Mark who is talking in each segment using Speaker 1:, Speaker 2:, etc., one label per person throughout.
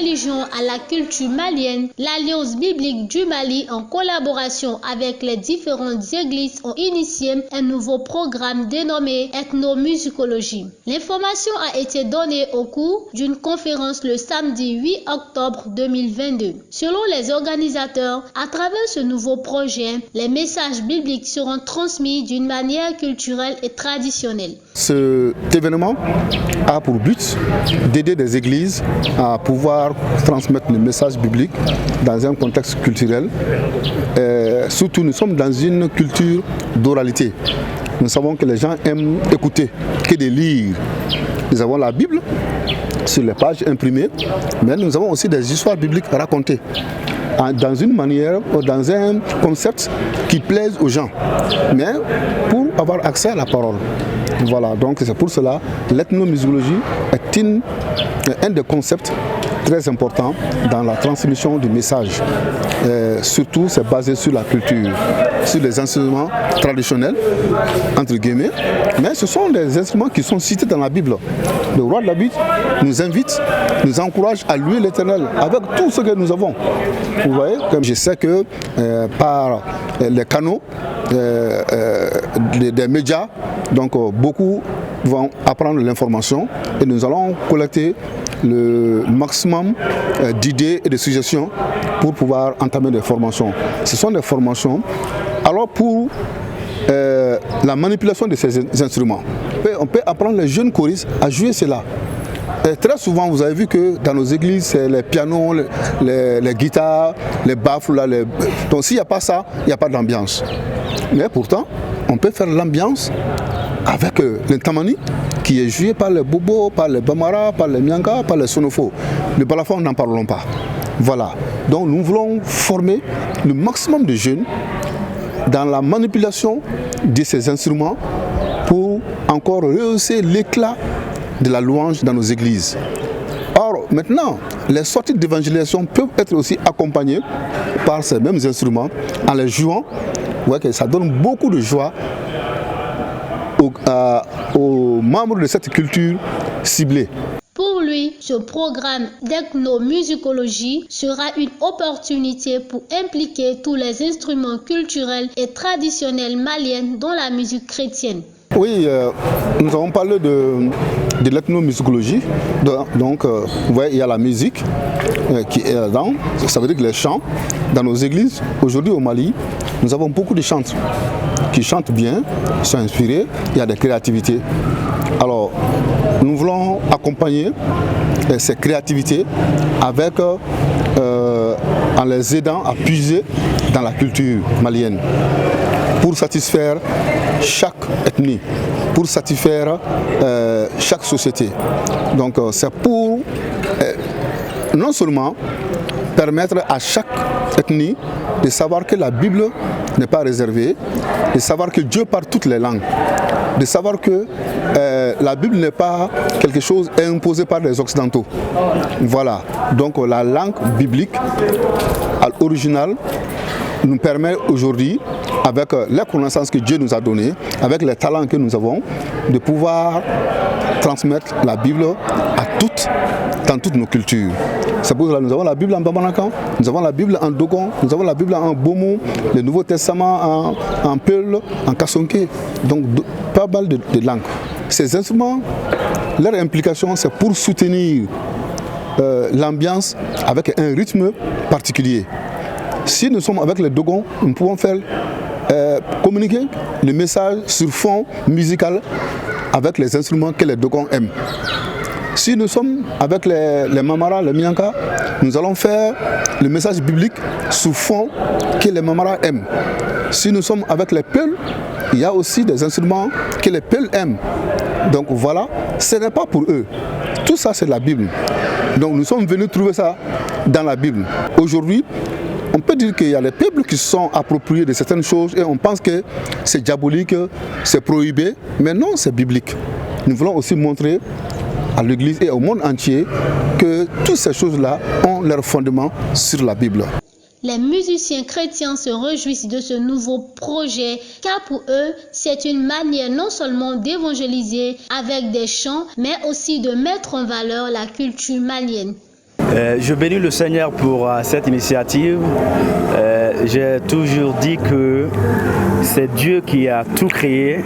Speaker 1: religion à la culture malienne, l'Alliance biblique du Mali, en collaboration avec les différentes églises, ont initié un nouveau programme dénommé ethnomusicologie. L'information a été donnée au cours d'une conférence le samedi 8 octobre 2022. Selon les organisateurs, à travers ce nouveau projet, les messages bibliques seront transmis d'une manière culturelle et traditionnelle.
Speaker 2: Cet événement a pour but d'aider des églises à pouvoir transmettre le message biblique dans un contexte culturel. Surtout, nous sommes dans une culture d'oralité. Nous savons que les gens aiment écouter que de lire. Nous avons la Bible sur les pages imprimées, mais nous avons aussi des histoires bibliques racontées dans une manière ou dans un concept qui plaise aux gens, mais pour avoir accès à la parole. Voilà, donc c'est pour cela l'ethnomusicologie est un des concepts très importants dans la transmission du message. Surtout, c'est basé sur la culture, sur les instruments traditionnels, entre guillemets, mais ce sont des instruments qui sont cités dans la Bible. Le roi David nous invite, nous encourage à louer l'Éternel avec tout ce que nous avons. Vous voyez, comme je sais que par les canaux des médias, donc beaucoup vont apprendre l'information et nous allons collecter le maximum d'idées et de suggestions pour pouvoir entamer des formations. Ce sont des formations. Alors pour la manipulation de ces instruments, on peut apprendre les jeunes choristes à jouer cela. Et très souvent, vous avez vu que dans nos églises, c'est les pianos, les guitares, les baffles. Donc s'il n'y a pas ça, il n'y a pas d'ambiance. Mais pourtant, on peut faire l'ambiance avec le tamani qui est joué par les bobos, par les bambara, par les mianga, par les sonofo. Le balafon, n'en parlons pas. Voilà. Donc nous voulons former le maximum de jeunes dans la manipulation de ces instruments pour encore rehausser l'éclat de la louange dans nos églises. Or, maintenant, les sorties d'évangélisation peuvent être aussi accompagnées par ces mêmes instruments en les jouant. Vous voyez que ça donne beaucoup de joie aux membres de cette culture ciblée.
Speaker 1: Pour lui, ce programme d'ethnomusicologie sera une opportunité pour impliquer tous les instruments culturels et traditionnels maliens dans la musique chrétienne.
Speaker 2: Oui, nous avons parlé de l'ethnomusicologie. Donc, vous voyez, il y a la musique qui est là-dedans. Ça veut dire que les chants, dans nos églises, aujourd'hui au Mali, nous avons beaucoup de chants qui chantent bien, qui sont inspirés, il y a des créativités. Alors, nous voulons accompagner ces créativités avec, en les aidant à puiser dans la culture malienne pour satisfaire chaque ethnie, pour satisfaire chaque société. Donc c'est pour non seulement permettre à chaque ethnie de savoir que la Bible n'est pas réservée, de savoir que Dieu parle toutes les langues, de savoir que la Bible n'est pas quelque chose imposé par les Occidentaux. Voilà, donc la langue biblique originale nous permet aujourd'hui, avec les connaissances que Dieu nous a données, avec les talents que nous avons, de pouvoir transmettre la Bible dans toutes nos cultures. C'est pour cela que nous avons la Bible en Bamanakan, nous avons la Bible en Dogon, nous avons la Bible en Bomo, le Nouveau Testament en Peul, en Kassonké, donc pas mal de langues. Ces instruments, leur implication, c'est pour soutenir l'ambiance avec un rythme particulier. Si nous sommes avec les Dogons, nous pouvons faire communiquer le message sur fond musical avec les instruments que les Dogons aiment. Si nous sommes avec les Mamara, les Mianka, nous allons faire le message biblique sous fond que les Mamara aiment. Si nous sommes avec les Peuls, il y a aussi des instruments que les Peuls aiment. Donc voilà, ce n'est pas pour eux. Tout ça, c'est la Bible. Donc nous sommes venus trouver ça dans la Bible. Aujourd'hui, on peut dire qu'il y a des peuples qui se sont appropriés de certaines choses et on pense que c'est diabolique, c'est prohibé, mais non, c'est biblique. Nous voulons aussi montrer à l'Église et au monde entier que toutes ces choses-là ont leur fondement sur la Bible.
Speaker 1: Les musiciens chrétiens se réjouissent de ce nouveau projet car pour eux, c'est une manière non seulement d'évangéliser avec des chants, mais aussi de mettre en valeur la culture malienne.
Speaker 3: Je bénis le Seigneur pour cette initiative. J'ai toujours dit que c'est Dieu qui a tout créé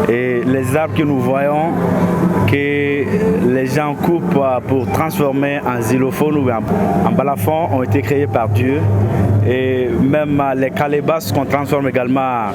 Speaker 3: et les arbres que nous voyons, que les gens coupent pour transformer en xylophone ou en balafon, ont été créés par Dieu. Et même les calebasses qu'on transforme également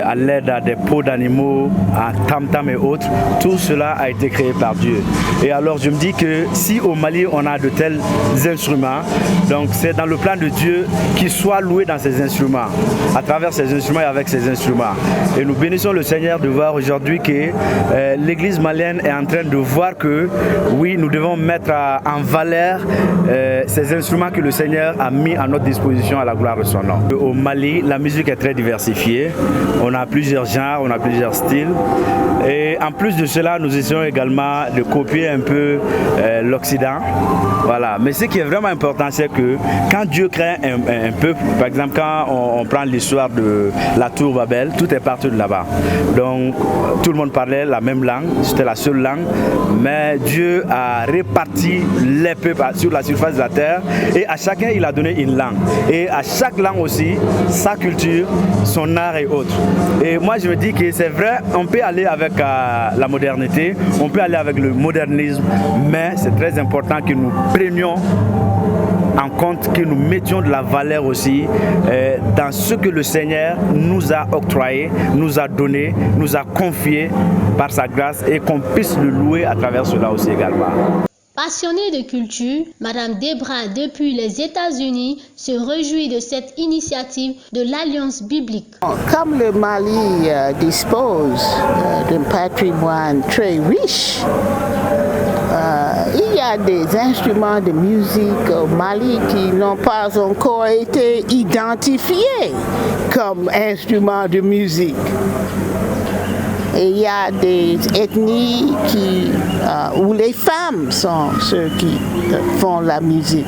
Speaker 3: à l'aide des peaux d'animaux, en tam-tam et autres, tout cela a été créé par Dieu. Et alors je me dis que si au Mali on a de tels instruments, donc c'est dans le plan de Dieu qu'il soit loué dans ces instruments, à travers ces instruments et avec ces instruments. Et nous bénissons le Seigneur de voir aujourd'hui que l'Église malienne est en train de voir que oui, nous devons mettre en valeur ces instruments que le Seigneur a mis à notre disposition à la gloire de son nom. Au Mali, la musique est très diversifiée. On a plusieurs genres, on a plusieurs styles. Et en plus de cela, nous essayons également de copier un peu l'Occident. Voilà. Mais ce qui est vraiment important, c'est que quand Dieu crée un peuple, par exemple, quand on prend l'histoire de la tour Babel, tout est parti de là-bas. Donc, tout le monde parlait la même langue, c'était la seule langue. Mais Dieu a réparti les peuples sur la surface de la terre et à chacun, il a donné une langue. Et à chaque langue aussi, sa culture, son art et autres. Et moi, je me dis que c'est vrai, on peut aller avec la modernité, on peut aller avec le modernisme, mais c'est très important que nous prenions en compte, que nous mettions de la valeur aussi dans ce que le Seigneur nous a octroyé, nous a donné, nous a confié par sa grâce et qu'on puisse le louer à travers cela aussi également.
Speaker 1: Passionnée de culture, Madame Debra, depuis les États-Unis, se réjouit de cette initiative de l'Alliance biblique.
Speaker 4: Comme le Mali dispose d'un patrimoine très riche, il y a des instruments de musique au Mali qui n'ont pas encore été identifiés comme instruments de musique. Et il y a des ethnies où les femmes sont ceux qui font la musique.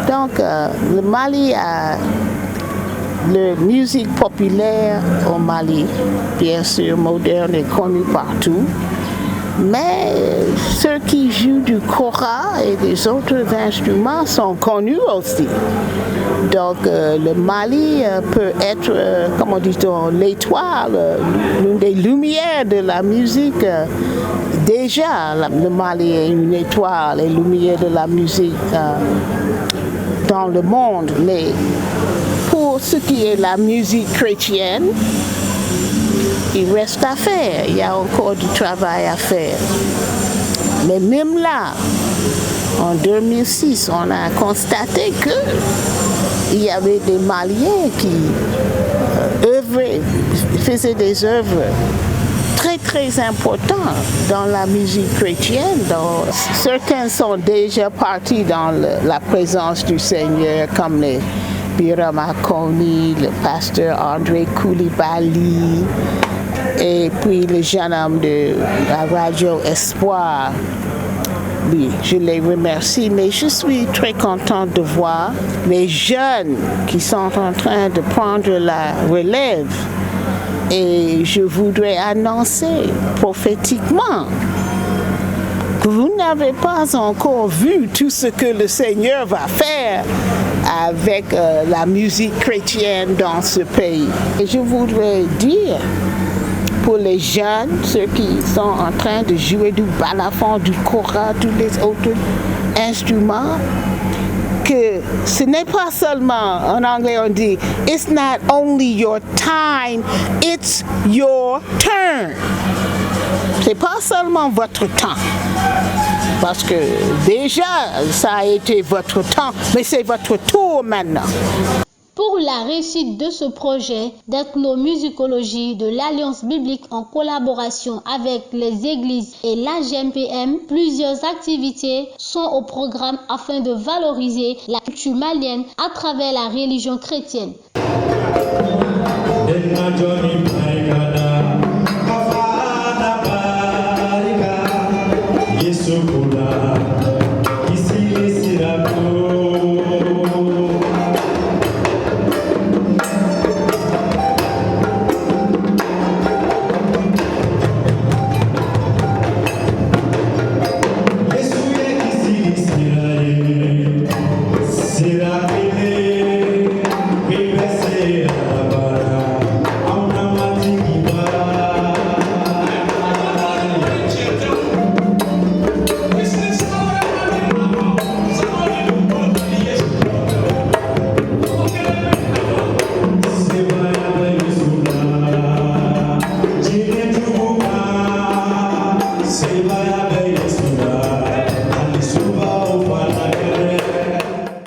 Speaker 4: Donc le Mali a la musique populaire au Mali, bien sûr moderne et connue partout. Mais ceux qui jouent du kora et des autres instruments sont connus aussi. Donc le Mali peut être, comment dit-on, l'étoile, l'une des lumières de la musique. Déjà, le Mali est une étoile et lumière de la musique dans le monde. Mais pour ce qui est la musique chrétienne, il reste à faire, il y a encore du travail à faire. Mais même là, en 2006, on a constaté qu'il y avait des Maliens qui faisaient des œuvres très importantes dans la musique chrétienne. Donc, certains sont déjà partis dans la présence du Seigneur, comme les Birama Koni, le pasteur André Koulibaly, et puis le jeune homme de la radio Espoir. Oui, je les remercie, mais je suis très contente de voir les jeunes qui sont en train de prendre la relève. Et je voudrais annoncer prophétiquement que vous n'avez pas encore vu tout ce que le Seigneur va faire avec la musique chrétienne dans ce pays. Et je voudrais dire pour les jeunes, ceux qui sont en train de jouer du balafon, du kora, tous les autres instruments, que ce n'est pas seulement, en anglais on dit, it's not only your time, it's your turn. C'est pas seulement votre temps, parce que déjà ça a été votre temps, mais c'est votre tour maintenant.
Speaker 1: Pour la réussite de ce projet d'ethnomusicologie de l'Alliance biblique en collaboration avec les églises et l'AGMPM, plusieurs activités sont au programme afin de valoriser la culture malienne à travers la religion chrétienne.